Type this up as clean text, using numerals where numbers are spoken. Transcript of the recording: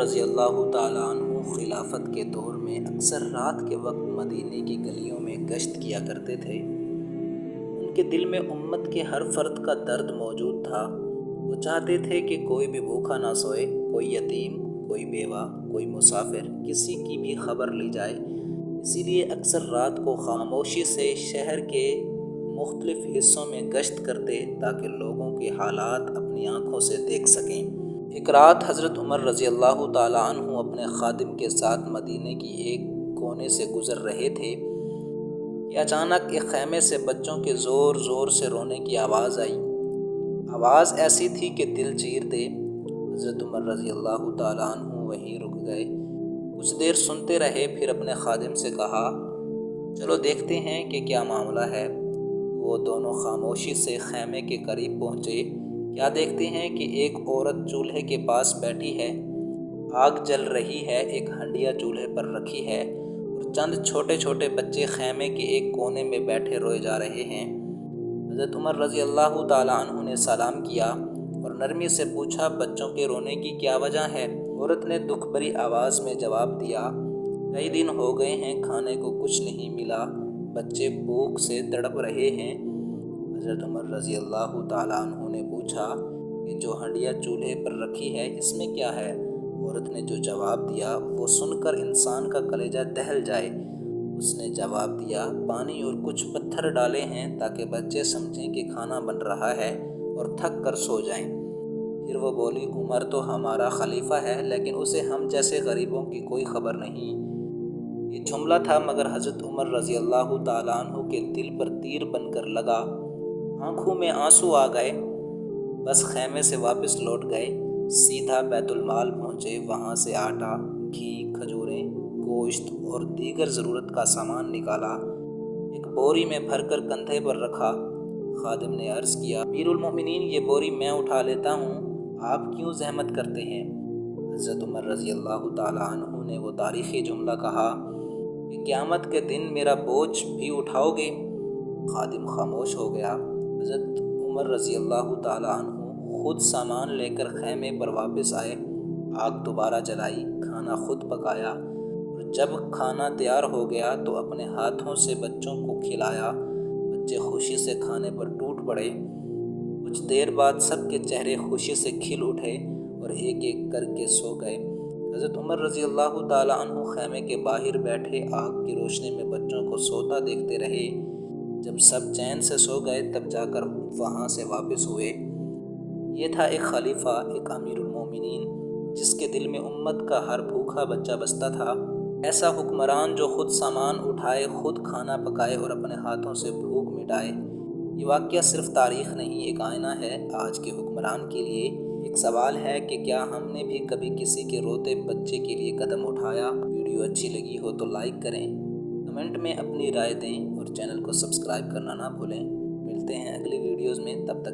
رضی اللہ تعالیٰ عنہ خلافت کے دور میں اکثر رات کے وقت مدینے کی گلیوں میں گشت کیا کرتے تھے۔ ان کے دل میں امت کے ہر فرد کا درد موجود تھا۔ وہ چاہتے تھے کہ کوئی بھی بھوکا نہ سوئے، کوئی یتیم، کوئی بیوہ، کوئی مسافر، کسی کی بھی خبر لی جائے۔ اسی لیے اکثر رات کو خاموشی سے شہر کے مختلف حصوں میں گشت کرتے تاکہ لوگوں کے حالات اپنی آنکھوں سے دیکھ سکیں۔ ایک رات حضرت عمر رضی اللہ تعالیٰ عنہ اپنے خادم کے ساتھ مدینے کی ایک کونے سے گزر رہے تھے کہ اچانک ایک خیمے سے بچوں کے زور زور سے رونے کی آواز آئی۔ آواز ایسی تھی کہ دل چیر دے۔ حضرت عمر رضی اللہ تعالیٰ عنہ وہیں رک گئے، کچھ دیر سنتے رہے، پھر اپنے خادم سے کہا، چلو دیکھتے ہیں کہ کیا معاملہ ہے۔ وہ دونوں خاموشی سے خیمے کے قریب پہنچے۔ کیا دیکھتے ہیں کہ ایک عورت چولہے کے پاس بیٹھی ہے، آگ جل رہی ہے، ایک ہنڈیا چولہے پر رکھی ہے اور چند چھوٹے چھوٹے بچے خیمے کے ایک کونے میں بیٹھے روئے جا رہے ہیں۔ حضرت عمر رضی اللہ تعالیٰ عنہ نے سلام کیا اور نرمی سے پوچھا، بچوں کے رونے کی کیا وجہ ہے؟ عورت نے دکھ بھری آواز میں جواب دیا، کئی دن ہو گئے ہیں، کھانے کو کچھ نہیں ملا، بچے بھوک سے تڑپ رہے ہیں۔ حضرت عمر رضی اللہ تعالیٰ عنہ نے پوچھا کہ جو ہنڈیا چولہے پر رکھی ہے اس میں کیا ہے؟ عورت نے جو جواب دیا وہ سن کر انسان کا کلیجہ دہل جائے۔ اس نے جواب دیا، پانی اور کچھ پتھر ڈالے ہیں تاکہ بچے سمجھیں کہ کھانا بن رہا ہے اور تھک کر سو جائیں۔ پھر وہ بولی، عمر تو ہمارا خلیفہ ہے لیکن اسے ہم جیسے غریبوں کی کوئی خبر نہیں۔ یہ جملہ تھا مگر حضرت عمر رضی اللہ تعالیٰ عنہ کے دل پر تیر بن کر لگا، آنکھوں میں آنسو آ گئے، بس خیمے سے واپس لوٹ گئے، سیدھا بیت المال پہنچے، وہاں سے آٹا، گھی، کھجوریں، گوشت اور دیگر ضرورت کا سامان نکالا، ایک بوری میں بھر کر کندھے پر رکھا۔ خادم نے عرض کیا، امیر المومنین یہ بوری میں اٹھا لیتا ہوں، آپ کیوں زحمت کرتے ہیں؟ حضرت عمر رضی اللہ تعالیٰ عنہ نے وہ تاریخی جملہ کہا کہ قیامت کے دن میرا بوجھ بھی اٹھاؤ گے؟ خادم خاموش ہو گیا۔ حضرت عمر رضی اللہ تعالیٰ عنہ خود سامان لے کر خیمے پر واپس آئے، آگ دوبارہ جلائی، کھانا خود پکایا اور جب کھانا تیار ہو گیا تو اپنے ہاتھوں سے بچوں کو کھلایا۔ بچے خوشی سے کھانے پر ٹوٹ پڑے۔ کچھ دیر بعد سب کے چہرے خوشی سے کھل اٹھے اور ایک ایک کر کے سو گئے۔ حضرت عمر رضی اللہ تعالیٰ عنہ خیمے کے باہر بیٹھے آگ کی روشنی میں بچوں کو سوتا دیکھتے رہے۔ جب سب چین سے سو گئے تب جا کر وہاں سے واپس ہوئے۔ یہ تھا ایک خلیفہ، ایک امیر المومنین، جس کے دل میں امت کا ہر بھوکا بچہ بستا تھا۔ ایسا حکمران جو خود سامان اٹھائے، خود کھانا پکائے اور اپنے ہاتھوں سے بھوک مٹائے۔ یہ واقعہ صرف تاریخ نہیں، ایک آئینہ ہے آج کے حکمران کے لیے۔ ایک سوال ہے کہ کیا ہم نے بھی کبھی کسی کے روتے بچے کے لیے قدم اٹھایا؟ ویڈیو اچھی لگی ہو تو لائک کریں، کمنٹ میں اپنی رائے دیں اور چینل کو سبسکرائب کرنا نہ بھولیں۔ ملتے ہیں اگلی ویڈیوز میں، تب تک